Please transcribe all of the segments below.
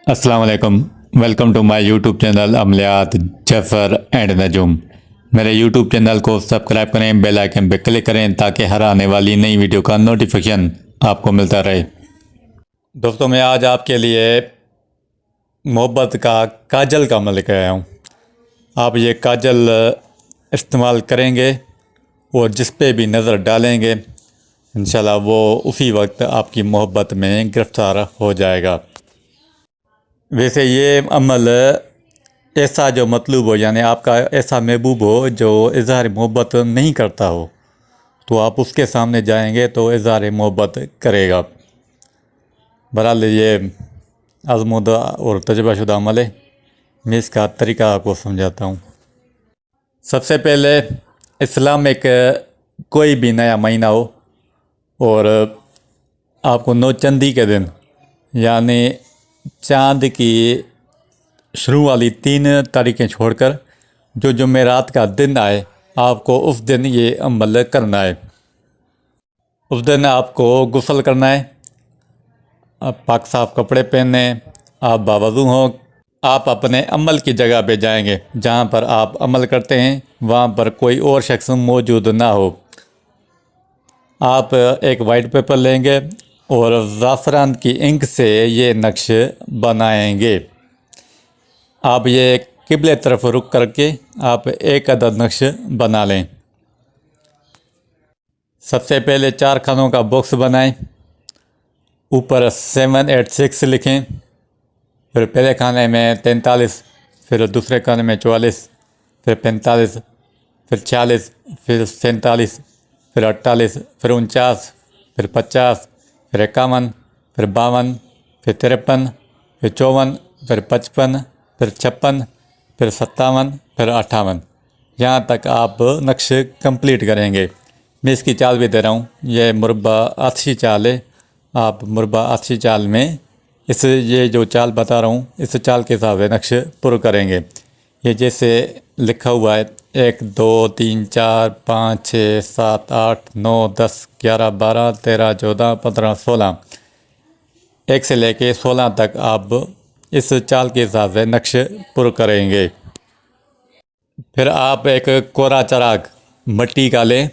अस्सलाम वालेकुम। Welcome to my YouTube channel Amaliyat Jafar and Nujoom. मेरे यूट्यूब चैनल को सब्सक्राइब करें, बेल आइकन पर क्लिक करें ताकि हर आने वाली नई वीडियो का नोटिफिकेशन आपको मिलता रहे। दोस्तों, मैं आज आपके लिए मोहब्बत का काजल का अमल लेकर आया हूँ। आप ये काजल इस्तेमाल करेंगे और जिस पे भी नज़र डालेंगे इंशाल्लाह वो उसी वक्त आपकी मोहब्बत में गिरफ़्तार हो जाएगा। वैसे ये अमल ऐसा जो मतलूब हो, यानी आपका ऐसा महबूब हो जो इज़हार मोहब्बत नहीं करता हो, तो आप उसके सामने जाएंगे तो इज़हार मोहब्बत करेगा। बहरहाल ये आज़मूदा और तजुर्बाशुदा अमल है। मैं इसका तरीका आपको समझाता हूँ। सबसे पहले इस्लाम में कोई भी नया महीना हो और आपको नौचंदी के दिन, यानी चाँद की शुरू वाली 3 तारीखें छोड़कर जो जुमेरात का दिन आए, आपको उस दिन ये अमल करना है। उस दिन आपको गुस्ल करना है, आप पाक साफ़ कपड़े पहने, आप बावज़ू हों। आप अपने अमल की जगह पे जाएंगे, जहाँ पर आप अमल करते हैं वहाँ पर कोई और शख्स मौजूद ना हो। आप एक वाइट पेपर लेंगे और ज़ाफ़रान की इंक से ये नक्श बनाएंगे। आप ये किबले तरफ रुख करके आप एक अदद नक्श बना लें। सबसे पहले 4 खानों का बॉक्स बनाएं। ऊपर 786 लिखें। फिर पहले खाने में 43, फिर दूसरे खाने में 44, फिर 45, फिर 46, फिर 47, फिर 48, फिर 49, फिर 50, फिर 51, फिर 52, फिर 53, फिर 54, फिर 55, फिर 56, फिर 57, फिर 58, यहाँ तक आप नक्श कंप्लीट करेंगे। मैं इसकी चाल भी दे रहा हूँ। यह मुरब्बा आछी चाल है। आप मुरब्बा आछी चाल में ये जो चाल बता रहा हूँ, इस चाल के हिसाब से नक्श पुर करेंगे। ये जैसे लिखा हुआ है 1 2 3 4 5 6 7 8 9 10 11 12 13 14 15 16, 1 से लेके 16 तक आप इस चाल के हिसाब से नक्श पुर करेंगे। फिर आप एक कोरा चराग मिट्टी का लें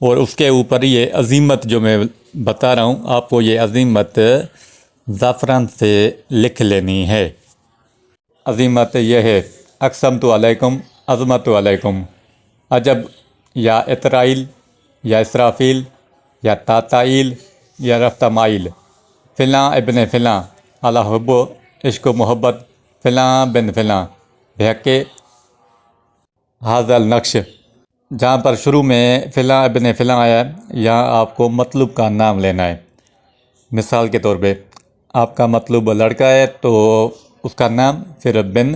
और उसके ऊपर ये अज़ीमत जो मैं बता रहा हूँ आपको, ये अज़ीमत ज़ाफ़रान से लिख लेनी है। अज़ीमत यह है: अक़समतु अलैकुम अज़मतु अलैकुम, अजब या इतराइल या इसराफ़ील या ताताइल या रफ्तमाइल, फ़िलाँ इब्न फ़िलाँ अला हुब्ब इश्क मोहब्बत फ़िलाँ बिन फ़िलाँ बहक़े हाज़ल नक्श। जहाँ पर शुरू में फ़िलाँ इब्न फ़िलाँ आया है, यहाँ आपको मतलूब का नाम लेना है। मिसाल के तौर पे आपका मतलूब लड़का है तो उसका नाम, फिर बिन,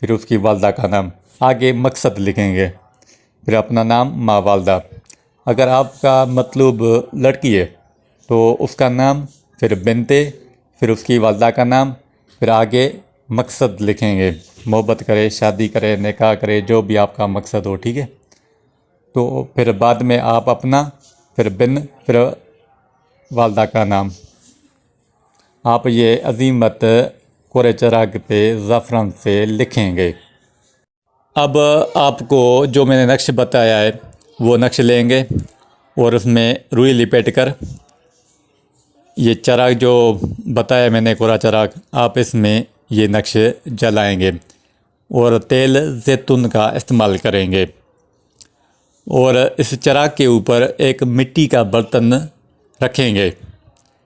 फिर उसकी वालदा का नाम, आगे मकसद लिखेंगे, फिर अपना नाम, माँ वालदा। अगर आपका मतलूब लड़की है तो उसका नाम, फिर बिनते, फिर उसकी वालदा का नाम, फिर आगे मकसद लिखेंगे। मोहब्बत करे, शादी करे, निकाह करे, जो भी आपका मकसद हो, ठीक है। तो फिर बाद में आप अपना, फिर बिन, फिर वालदा का नाम। आप ये अज़ीमत कोरे चराग पे ज़ाफ़रान से लिखेंगे। अब आपको जो मैंने नक्श बताया है वो नक्श लेंगे और उसमें रुई लिपेट कर ये चराग जो बताया मैंने, कोरा चराग, आप इसमें ये नक्श जलाएंगे और तेल ज़ैतून का इस्तेमाल करेंगे। और इस चराग के ऊपर एक मिट्टी का बर्तन रखेंगे,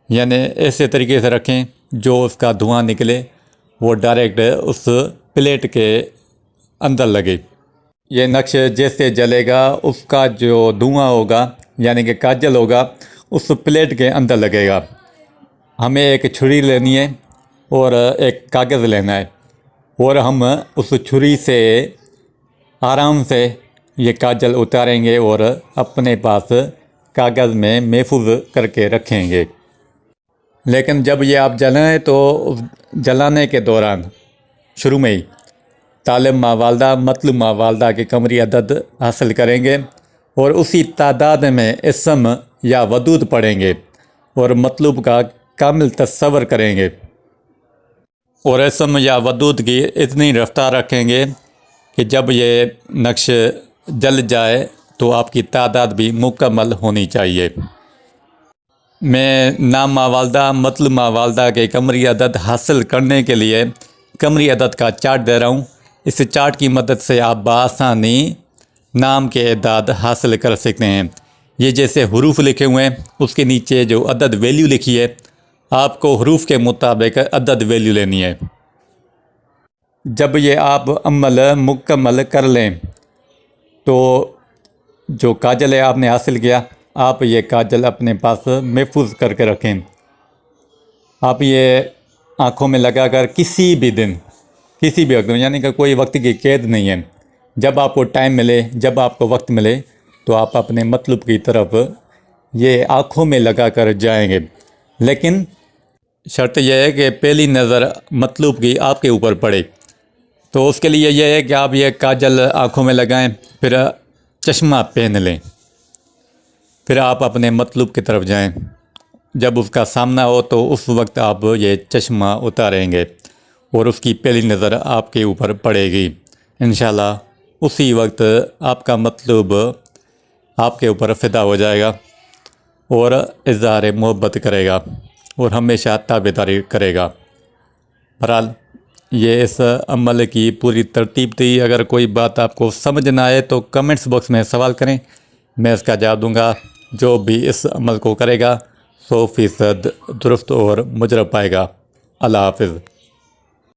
यानी ऐसे तरीके से रखें जो उसका धुआं निकले वो डायरेक्ट उस प्लेट के अंदर लगे। ये नक्श जैसे जलेगा उसका जो धुआं होगा, यानी कि काजल होगा, उस प्लेट के अंदर लगेगा। हमें एक छुरी लेनी है और एक कागज़ लेना है और हम उस छुरी से आराम से ये काजल उतारेंगे और अपने पास कागज़ में महफूज करके रखेंगे। लेकिन जब ये आप जलाएं तो जलाने के दौरान शुरू में ही तालिब माँ वालदा, मतलूब माँ वालदा की कमरी अदद हासिल करेंगे और उसी तादाद में इसम या वदूद पढ़ेंगे और मतलूब का कामिल तस्वर करेंगे। اور اسم یا ودود کی اتنی رفتار رکھیں گے کہ جب یہ نقش جل جائے تو آپ کی تعداد بھی مکمل ہونی چاہیے۔ میں نام ما والدہ مطلب ما والدہ کے قمری عدد حاصل کرنے کے لیے قمری عدد کا چارٹ دے رہا ہوں۔ اس چارٹ کی مدد سے آپ بآسانی نام کے اعداد حاصل کر سکتے ہیں۔ یہ جیسے حروف لکھے ہوئے ہیں، اس کے نیچے جو عدد ویلیو لکھی ہے، آپ کو حروف کے مطابق عدد ویلیو لینی ہے۔ جب یہ آپ عمل مکمل کر لیں تو جو کاجل ہے آپ نے حاصل کیا، آپ یہ کاجل اپنے پاس محفوظ کر کے رکھیں۔ آپ یہ آنکھوں میں لگا کر کسی بھی دن، کسی بھی وقت، یعنی کہ کوئی وقت کی قید نہیں ہے، جب آپ کو ٹائم ملے، جب آپ کو وقت ملے تو آپ اپنے مطلب کی طرف یہ آنکھوں میں لگا کر جائیں گے۔ لیکن شرط یہ ہے کہ پہلی نظر مطلوب کی آپ کے اوپر پڑے، تو اس کے لیے یہ ہے کہ آپ یہ کاجل آنکھوں میں لگائیں، پھر چشمہ پہن لیں، پھر آپ اپنے مطلوب کی طرف جائیں۔ جب اس کا سامنا ہو تو اس وقت آپ یہ چشمہ اتاریں گے اور اس کی پہلی نظر آپ کے اوپر پڑے گی۔ انشاءاللہ اسی وقت آپ کا مطلوب آپ کے اوپر فدا ہو جائے گا اور اظہار محبت کرے گا اور ہمیشہ تابعداری کرے گا۔ بہرحال یہ اس عمل کی پوری ترتیب تھی۔ اگر کوئی بات آپ کو سمجھ نہ آئے تو کمنٹس باکس میں سوال کریں، میں اس کا جواب دوں گا۔ جو بھی اس عمل کو کرے گا 100% درست اور مجرب پائے گا۔ اللہ حافظ۔